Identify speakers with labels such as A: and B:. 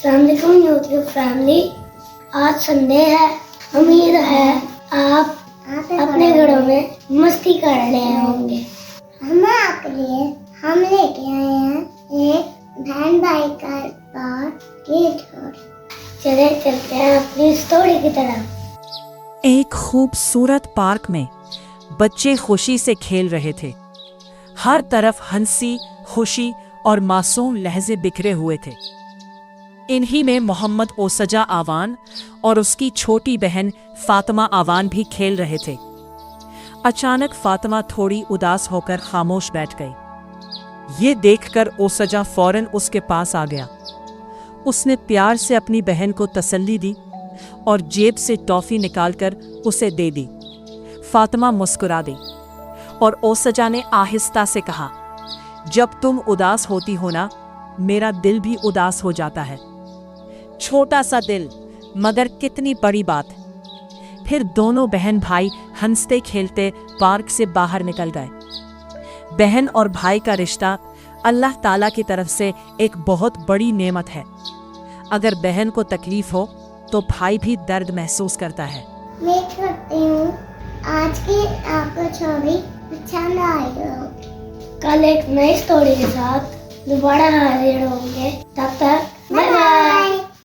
A: السلام علیکم YouTube family. آج سنڈے ہے. امید ہے آپ اپنے گھروں میں مستی کر رہے ہوں گے. ہم آپ کے لیے لے کے آئے ہیں ایک بہن بھائی کا پارک. چلے چلتے ہیں اپنی اسٹوری کی طرف.
B: ایک خوبصورت پارک میں بچے خوشی سے کھیل رہے تھے. ہر طرف ہنسی، خوشی اور معصوم لحظے بکھرے ہوئے تھے. انہی میں محمد اوسجا آوان اور اس کی چھوٹی بہن فاطمہ آوان بھی کھیل رہے تھے. اچانک فاطمہ تھوڑی اداس ہو کر خاموش بیٹھ گئی. یہ دیکھ کر اوسجا فوراً اس کے پاس آ گیا. اس نے پیار سے اپنی بہن کو تسلی دی اور جیب سے ٹافی نکال کر اسے دے دی. فاطمہ مسکرا دی اور اوسجا نے آہستہ سے کہا، جب تم اداس ہوتی ہو نا، میرا دل بھی اداس ہو جاتا ہے. چھوٹا سا دل، مگر کتنی بڑی بات. پھر دونوں بہن بھائی ہنستے کھیلتے پارک سے باہر نکل گئے. بہن اور بھائی کا رشتہ اللہ تعالیٰ کی طرف سے ایک بہت بڑی نعمت ہے. اگر بہن کو تکلیف ہو تو بھائی بھی درد محسوس کرتا ہے.
A: میں کرتی ہوں آج کی آپ کو چھوڑی اچھا نہ آئی ہو. کل ایک نئی اسٹوری کے ساتھ دوبارہ حاضر ہوں گے. تب تک